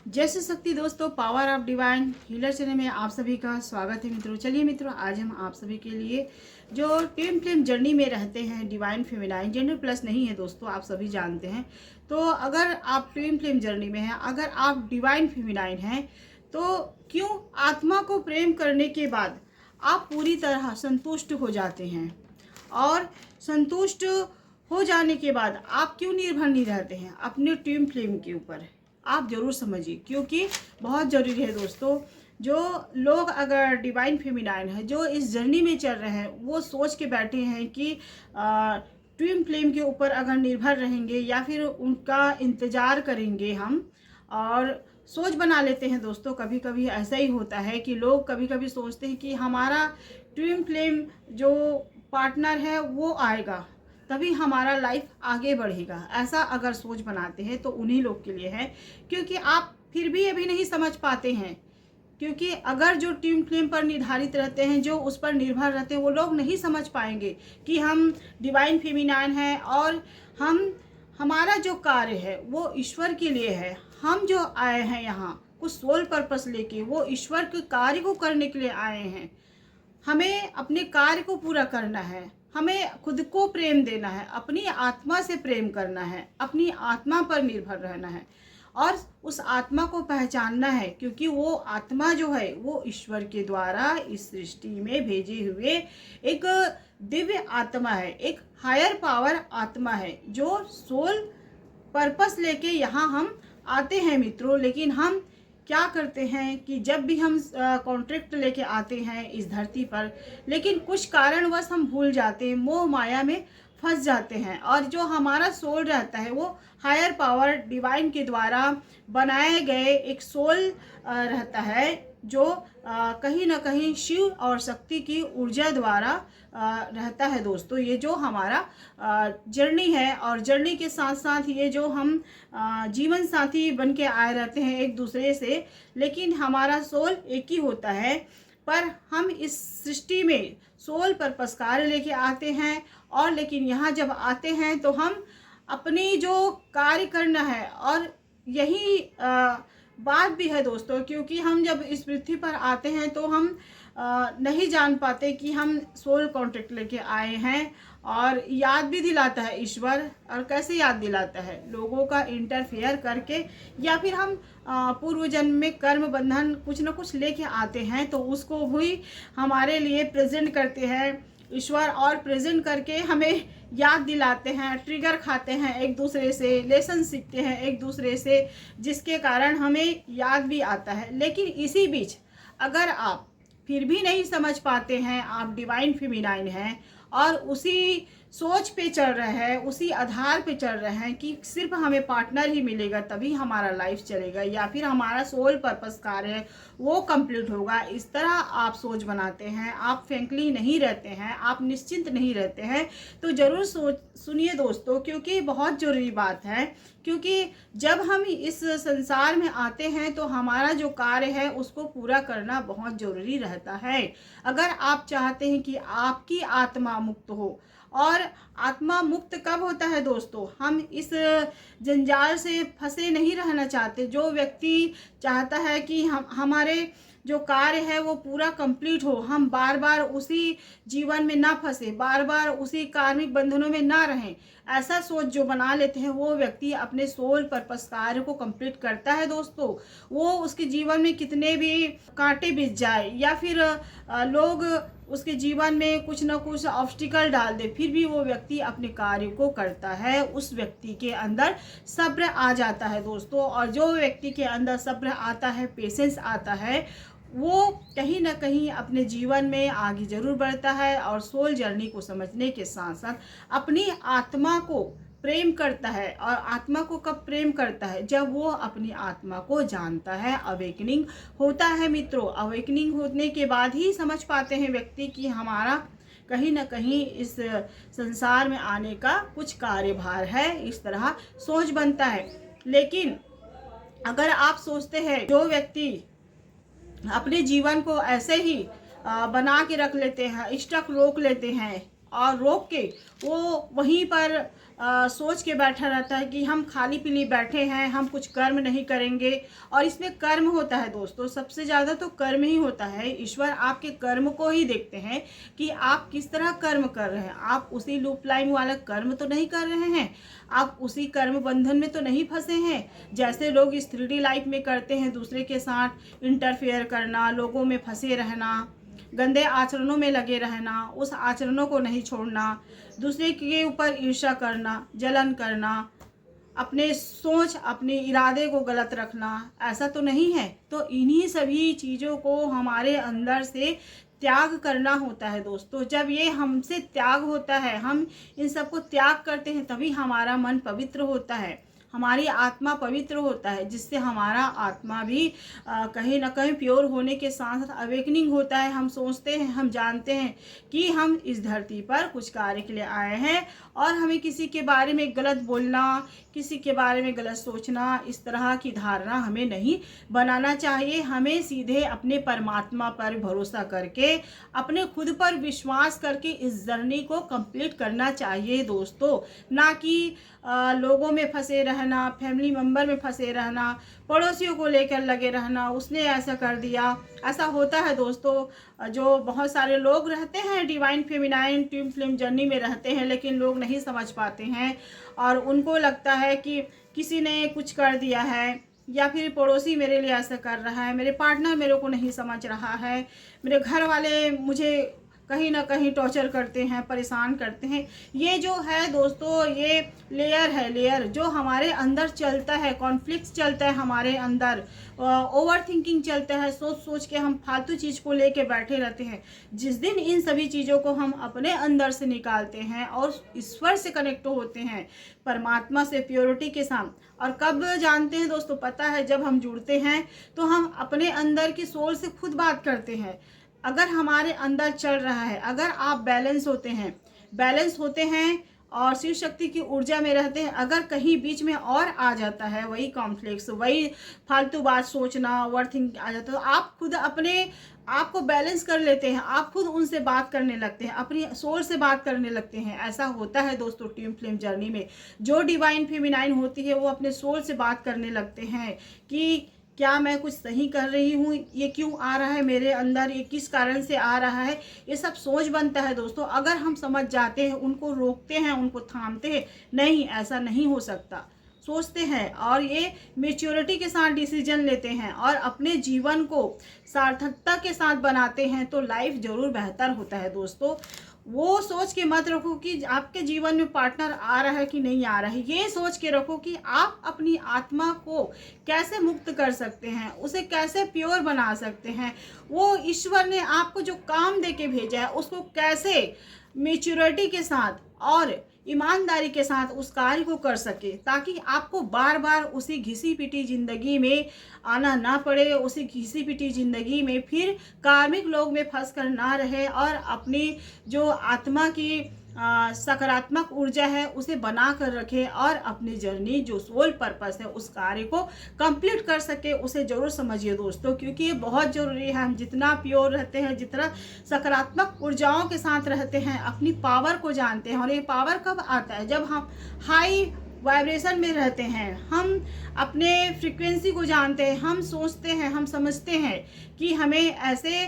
जय श्री शक्ति दोस्तों, power of divine healer channel में आप सभी का स्वागत है मित्रों। चलिए मित्रों, आज हम आप सभी के लिए जो ट्विन फ्लेम जर्नी में रहते हैं, डिवाइन फेमिनाइन जेंडर प्लस नहीं है दोस्तों, आप सभी जानते हैं। तो अगर आप ट्विन फ्लेम जर्नी में हैं, अगर आप डिवाइन फेमिनाइन हैं, तो क्यों आत्मा को प्रेम करने के बाद आप पूरी तरह संतुष्ट हो जाते हैं, और संतुष्ट हो जाने के बाद आप क्यों निर्भर नहीं रहते हैं अपने ट्विन फ्लेम के ऊपर? आप ज़रूर समझिए, क्योंकि बहुत ज़रूरी है दोस्तों। जो लोग अगर डिवाइन फेमिनाइन है, जो इस जर्नी में चल रहे हैं, वो सोच के बैठे हैं कि ट्विन फ्लेम के ऊपर अगर निर्भर रहेंगे या फिर उनका इंतज़ार करेंगे हम, और सोच बना लेते हैं दोस्तों। कभी कभी ऐसा ही होता है कि लोग कभी कभी सोचते हैं कि हमारा ट्विन फ्लेम जो पार्टनर है वो आएगा तभी हमारा लाइफ आगे बढ़ेगा। ऐसा अगर सोच बनाते हैं तो उन्हीं लोग के लिए है, क्योंकि आप फिर भी अभी नहीं समझ पाते हैं। क्योंकि अगर जो ट्विन फ्लेम पर निर्धारित रहते हैं, जो उस पर निर्भर रहते हैं, वो लोग नहीं समझ पाएंगे कि हम डिवाइन फेमिनाइन हैं और हमारा जो कार्य है वो ईश्वर के लिए है। हम जो आए हैं यहाँ कुछ सोल पर्पस लेके, वो ईश्वर के कार्य को करने के लिए आए हैं। हमें अपने कार्य को पूरा करना है, हमें खुद को प्रेम देना है, अपनी आत्मा से प्रेम करना है, अपनी आत्मा पर निर्भर रहना है और उस आत्मा को पहचानना है। क्योंकि वो आत्मा जो है वो ईश्वर के द्वारा इस सृष्टि में भेजे हुए एक दिव्य आत्मा है, एक हायर पावर आत्मा है, जो सोल पर्पस लेके यहाँ हम आते हैं मित्रों। लेकिन हम क्या करते हैं कि जब भी हम कॉन्ट्रैक्ट लेके आते हैं इस धरती पर, लेकिन कुछ कारणवश हम भूल जाते हैं, मोह माया में फंस जाते हैं, और जो हमारा सोल रहता है वो हायर पावर डिवाइन के द्वारा बनाए गए एक सोल रहता है, जो कहीं ना कहीं शिव और शक्ति की ऊर्जा द्वारा रहता है दोस्तों। ये जो हमारा जर्नी है, और जर्नी के साथ साथ ये जो हम जीवन साथी बन के आए रहते हैं एक दूसरे से, लेकिन हमारा सोल एक ही होता है। पर हम इस सृष्टि में सोल पर्पस कार्य लेके आते हैं, और लेकिन यहाँ जब आते हैं तो हम अपनी जो कार्य करना है, और यही बात भी है दोस्तों। क्योंकि हम जब इस पृथ्वी पर आते हैं तो हम नहीं जान पाते कि हम सोल कॉन्ट्रैक्ट लेके आए हैं, और याद भी दिलाता है ईश्वर। और कैसे याद दिलाता है? लोगों का इंटरफेयर करके, या फिर हम पूर्व जन्म में कर्म बंधन कुछ ना कुछ लेके आते हैं, तो उसको भी हमारे लिए प्रेजेंट करते हैं ईश्वर, और प्रेजेंट करके हमें याद दिलाते हैं, ट्रिगर खाते हैं एक दूसरे से, लेसन सीखते हैं एक दूसरे से, जिसके कारण हमें याद भी आता है। लेकिन इसी बीच अगर आप फिर भी नहीं समझ पाते हैं आप डिवाइन फेमिनाइन हैं, और उसी सोच पे चल रहे हैं, उसी आधार पे चल रहे हैं कि सिर्फ हमें पार्टनर ही मिलेगा तभी हमारा लाइफ चलेगा, या फिर हमारा सोल पर्पस कार्य है वो कंप्लीट होगा, इस तरह आप सोच बनाते हैं, आप फ्रैंकली नहीं रहते हैं, आप निश्चिंत नहीं रहते हैं, तो ज़रूर सुनिए दोस्तों, क्योंकि बहुत ज़रूरी बात है। क्योंकि जब हम इस संसार में आते हैं तो हमारा जो कार्य है उसको पूरा करना बहुत ज़रूरी रहता है। अगर आप चाहते हैं कि आपकी आत्मा मुक्त हो, और आत्मा मुक्त कब होता है दोस्तों? हम इस जंजाल से फंसे नहीं रहना चाहते। जो व्यक्ति चाहता है कि हमारे जो कार्य है वो पूरा कंप्लीट हो, हम बार बार उसी जीवन में ना फंसे, बार बार उसी कार्मिक बंधनों में ना रहें, ऐसा सोच जो बना लेते हैं, वो व्यक्ति अपने सोल पर्पस कार्य को कंप्लीट करता है दोस्तों। वो उसके जीवन में कितने भी कांटे बीत जाए, या फिर लोग उसके जीवन में कुछ ना कुछ ऑब्स्टिकल डाल दे, फिर भी वो व्यक्ति अपने कार्य को करता है। उस व्यक्ति के अंदर सब्र आ जाता है दोस्तों, और जो व्यक्ति के अंदर सब्र आता है, पेशेंस आता है, वो कहीं ना कहीं अपने जीवन में आगे जरूर बढ़ता है, और सोल जर्नी को समझने के साथ साथ अपनी आत्मा को प्रेम करता है। और आत्मा को कब प्रेम करता है? जब वो अपनी आत्मा को जानता है, अवेकनिंग होता है मित्रों। अवेकनिंग होने के बाद ही समझ पाते हैं व्यक्ति कि हमारा कहीं ना कहीं इस संसार में आने का कुछ कार्यभार है, इस तरह सोच बनता है। लेकिन अगर आप सोचते हैं, जो व्यक्ति अपने जीवन को ऐसे ही बना के रख लेते हैं, स्टक रोक लेते हैं, और रोक के वो वहीं पर सोच के बैठा रहता है कि हम खाली पीली बैठे हैं, हम कुछ कर्म नहीं करेंगे। और इसमें कर्म होता है दोस्तों, सबसे ज़्यादा तो कर्म ही होता है। ईश्वर आपके कर्म को ही देखते हैं कि आप किस तरह कर्म कर रहे हैं। आप उसी लूप लाइन वाला कर्म तो नहीं कर रहे हैं, आप उसी कर्म बंधन में तो नहीं फंसे हैं जैसे लोग इस 3D लाइफ में करते हैं। दूसरे के साथ इंटरफेयर करना, लोगों में फंसे रहना, गंदे आचरणों में लगे रहना, उस आचरणों को नहीं छोड़ना, दूसरे के ऊपर ईर्ष्या करना, जलन करना, अपने सोच अपने इरादे को गलत रखना, ऐसा तो नहीं है। तो इन्हीं सभी चीज़ों को हमारे अंदर से त्याग करना होता है दोस्तों। जब ये हमसे त्याग होता है, हम इन सबको त्याग करते हैं, तभी हमारा मन पवित्र होता है, हमारी आत्मा पवित्र होता है, जिससे हमारा आत्मा भी कहीं ना कहीं प्योर होने के साथ साथ अवेकनिंग होता है। हम सोचते हैं, हम जानते हैं कि हम इस धरती पर कुछ कार्य के लिए आए हैं और हमें किसी के बारे में गलत बोलना, किसी के बारे में गलत सोचना, इस तरह की धारणा हमें नहीं बनाना चाहिए। हमें सीधे अपने परमात्मा पर भरोसा करके, अपने खुद पर विश्वास करके इस जर्नी को कंप्लीट करना चाहिए दोस्तों। ना कि लोगों में फंसे रहना, फैमिली मेम्बर में फंसे रहना, पड़ोसियों को लेकर लगे रहना, उसने ऐसा कर दिया। ऐसा होता है दोस्तों, जो बहुत सारे लोग रहते हैं divine feminine twin flame journey में रहते हैं, लेकिन लोग नहीं समझ पाते हैं और उनको लगता है कि किसी ने कुछ कर दिया है, या फिर पड़ोसी मेरे लिए ऐसा कर रहा है, मेरे पार्टनर मेरे को नहीं समझ रहा है, मेरे घर वाले मुझे कहीं ना कहीं टॉर्चर करते हैं, परेशान करते हैं। ये जो है दोस्तों, ये लेयर है, लेयर जो हमारे अंदर चलता है, कॉन्फ्लिक्ट चलता है हमारे अंदर, ओवर थिंकिंग चलता है, सोच सोच के हम फालतू चीज़ को लेके बैठे रहते हैं। जिस दिन इन सभी चीज़ों को हम अपने अंदर से निकालते हैं और ईश्वर से कनेक्ट होते हैं, परमात्मा से प्योरिटी के साथ, और कब जानते हैं दोस्तों, पता है जब हम जुड़ते हैं तो हम अपने अंदर की सोल से खुद बात करते हैं। अगर हमारे अंदर चल रहा है, अगर आप बैलेंस होते हैं और शिव शक्ति की ऊर्जा में रहते हैं, अगर कहीं बीच में और आ जाता है वही कॉन्फ्लिक्ट्स, वही फालतू बात सोचना, ओवर थिंक आ जाता है, तो आप खुद अपने आप को बैलेंस कर लेते हैं, आप खुद उनसे बात करने लगते हैं, अपनी सोल से बात करने लगते हैं। ऐसा होता है दोस्तों ट्विन फ्लेम जर्नी में। जो डिवाइन फेमिनाइन होती है वो अपने सोल से बात करने लगते हैं कि क्या मैं कुछ सही कर रही हूँ, ये क्यों आ रहा है मेरे अंदर, ये किस कारण से आ रहा है। ये सब सोच बनता है दोस्तों। अगर हम समझ जाते हैं, उनको रोकते हैं, उनको थामते हैं, नहीं ऐसा नहीं हो सकता, सोचते हैं और ये मेच्योरिटी के साथ डिसीजन लेते हैं और अपने जीवन को सार्थकता के साथ बनाते हैं, तो लाइफ जरूर बेहतर होता है दोस्तों। वो सोच के मत रखो कि आपके जीवन में पार्टनर आ रहा है कि नहीं आ रहा है, ये सोच के रखो कि आप अपनी आत्मा को कैसे मुक्त कर सकते हैं, उसे कैसे प्योर बना सकते हैं। वो ईश्वर ने आपको जो काम दे के भेजा है उसको कैसे मेच्योरिटी के साथ और ईमानदारी के साथ उस कार्य को कर सके, ताकि आपको बार बार उसी घिसी पिटी जिंदगी में आना ना पड़े, उसी घिसी पिटी जिंदगी में फिर कार्मिक लोग में फंस कर ना रहे और अपनी जो आत्मा की सकारात्मक ऊर्जा है उसे बना कर रखे और अपनी जर्नी जो सोल पर्पस है उस कार्य को कंप्लीट कर सके। उसे जरूर समझिए दोस्तों, क्योंकि ये बहुत ज़रूरी है। हम जितना प्योर रहते हैं, जितना सकारात्मक ऊर्जाओं के साथ रहते हैं, अपनी पावर को जानते हैं। और ये पावर कब आता है, जब हम हाई वाइब्रेशन में रहते हैं, हम अपने फ्रीक्वेंसी को जानते हैं, हम सोचते हैं, हम समझते हैं कि हमें ऐसे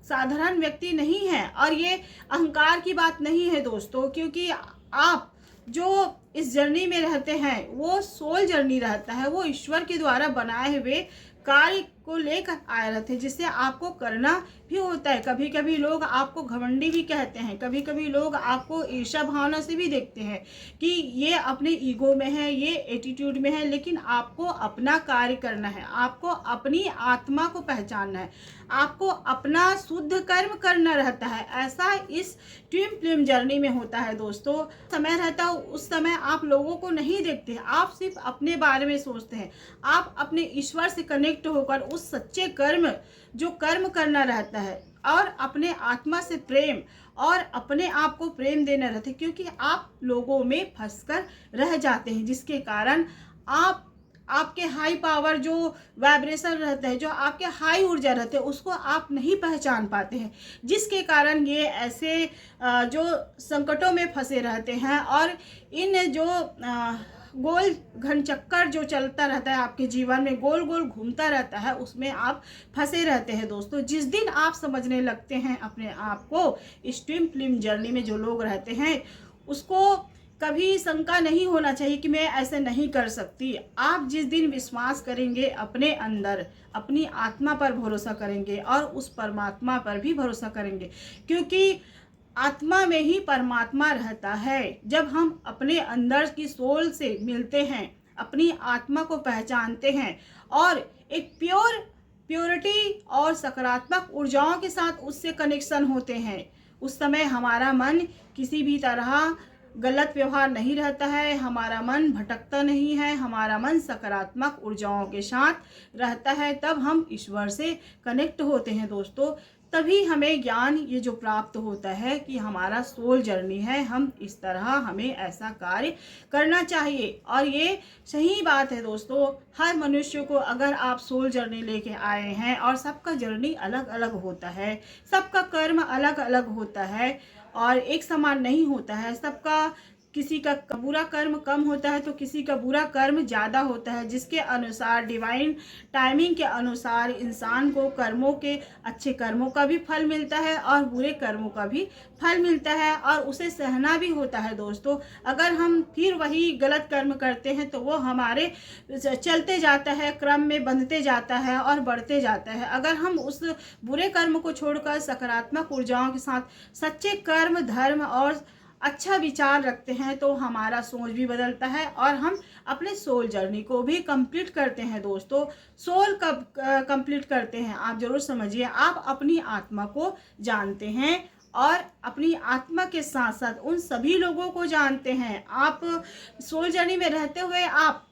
साधारण व्यक्ति नहीं है। और ये अहंकार की बात नहीं है दोस्तों, क्योंकि आप जो इस जर्नी में रहते हैं वो सोल जर्नी रहता है, वो ईश्वर के द्वारा बनाए हुए कार्य को लेकर आए रहते हैं, जिससे आपको करना भी होता है। कभी कभी लोग आपको घमंडी भी कहते हैं, कभी कभी लोग आपको ईर्ष्या भावना से भी देखते हैं कि ये अपने ईगो में है, ये एटीट्यूड में है, लेकिन आपको अपना कार्य करना है, आपको अपनी आत्मा को पहचानना है, आपको अपना शुद्ध कर्म करना रहता है। ऐसा इस ट्विन फ्लेम जर्नी में होता है दोस्तों। समय रहता है उस समय आप लोगों को नहीं देखते, आप सिर्फ अपने बारे में सोचते हैं। आप अपने ईश्वर से कनेक्ट होकर उस सच्चे कर्म जो कर्म करना रहता है और अपने आत्मा से प्रेम और अपने आप को प्रेम देना रहता है, क्योंकि आप लोगों में फंसकर रह जाते हैं, जिसके कारण आप आपके हाई पावर जो वाइब्रेशन रहते हैं, जो आपके हाई ऊर्जा रहते हैं, उसको आप नहीं पहचान पाते हैं, जिसके कारण ये ऐसे जो संकटों में फंसे रहते हैं। और इन जो गोल घन चक्कर जो चलता रहता है आपके जीवन में, गोल गोल घूमता रहता है, उसमें आप फंसे रहते हैं दोस्तों। जिस दिन आप समझने लगते हैं अपने आप को, इस ट्विन फ्लेम जर्नी में जो लोग रहते हैं, उसको कभी शंका नहीं होना चाहिए कि मैं ऐसे नहीं कर सकती। आप जिस दिन विश्वास करेंगे अपने अंदर, अपनी आत्मा पर भरोसा करेंगे और उस परमात्मा पर भी भरोसा करेंगे, क्योंकि आत्मा में ही परमात्मा रहता है। जब हम अपने अंदर की सोल से मिलते हैं, अपनी आत्मा को पहचानते हैं और एक प्योरिटी और सकारात्मक ऊर्जाओं के साथ उससे कनेक्शन होते हैं, उस समय हमारा मन किसी भी तरह गलत व्यवहार नहीं रहता है, हमारा मन भटकता नहीं है, हमारा मन सकारात्मक ऊर्जाओं के साथ रहता है। तब हम ईश्वर से कनेक्ट होते हैं दोस्तों। तभी हमें ज्ञान ये जो प्राप्त होता है कि हमारा सोल जर्नी है, हम इस तरह हमें ऐसा कार्य करना चाहिए। और ये सही बात है दोस्तों, हर मनुष्य को अगर आप सोल जर्नी लेके आए हैं, और सबका जर्नी अलग अलग होता है, सबका कर्म अलग अलग होता है और एक समान नहीं होता है। सबका किसी का बुरा कर्म कम होता है तो किसी का बुरा कर्म ज़्यादा होता है, जिसके अनुसार डिवाइन टाइमिंग के अनुसार इंसान को कर्मों के, अच्छे कर्मों का भी फल मिलता है और बुरे कर्मों का भी फल मिलता है, और उसे सहना भी होता है दोस्तों। अगर हम फिर वही गलत कर्म करते हैं तो वो हमारे चलते जाता है, क्रम में बंधते जाता है और बढ़ते जाता है। अगर हम उस बुरे कर्म को छोड़कर सकारात्मक ऊर्जाओं के साथ सच्चे कर्म, धर्म और अच्छा विचार रखते हैं तो हमारा सोच भी बदलता है और हम अपने सोल जर्नी को भी कंप्लीट करते हैं दोस्तों। सोल कब कंप्लीट करते हैं आप जरूर समझिए। आप अपनी आत्मा को जानते हैं और अपनी आत्मा के साथ साथ उन सभी लोगों को जानते हैं। आप सोल जर्नी में रहते हुए आप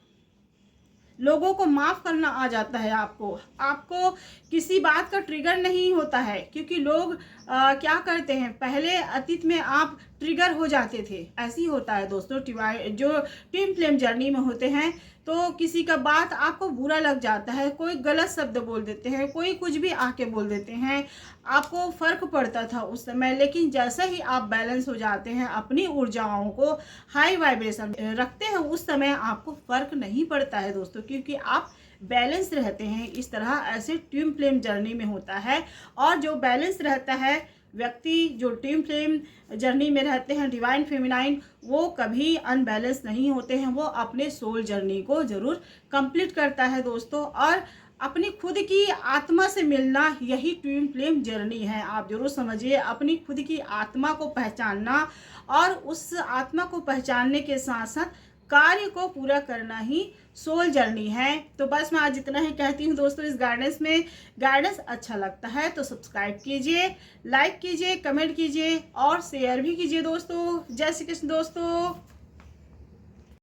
लोगों को माफ़ करना आ जाता है। आपको किसी बात का ट्रिगर नहीं होता है, क्योंकि लोग क्या करते हैं, पहले अतीत में आप ट्रिगर हो जाते थे। ऐसे ही होता है दोस्तों, जो ट्विन फ्लेम जर्नी में होते हैं तो किसी का बात आपको बुरा लग जाता है, कोई गलत शब्द बोल देते हैं, कोई कुछ भी आके बोल देते हैं, आपको फ़र्क पड़ता था उस समय। लेकिन जैसे ही आप बैलेंस हो जाते हैं, अपनी ऊर्जाओं को हाई वाइब्रेशन रखते हैं, उस समय आपको फ़र्क नहीं पड़ता है दोस्तों, क्योंकि आप बैलेंस रहते हैं। इस तरह ऐसे ट्विन फ्लेम जर्नी में होता है। और जो बैलेंस रहता है व्यक्ति, जो ट्विन फ्लेम जर्नी में रहते हैं डिवाइन फेमिनाइन, वो कभी अनबैलेंस नहीं होते हैं। वो अपने सोल जर्नी को ज़रूर कंप्लीट करता है दोस्तों। और अपनी खुद की आत्मा से मिलना, यही ट्विन फ्लेम जर्नी है। आप जरूर समझिए, अपनी खुद की आत्मा को पहचानना और उस आत्मा को पहचानने के साथ साथ कार्य को पूरा करना ही सोल जर्नी है। तो बस मैं आज इतना ही कहती हूँ दोस्तों। इस गाइडेंस अच्छा लगता है तो सब्सक्राइब कीजिए, लाइक कीजिए, कमेंट कीजिए और शेयर भी कीजिए दोस्तों। जय श्री कृष्ण दोस्तों।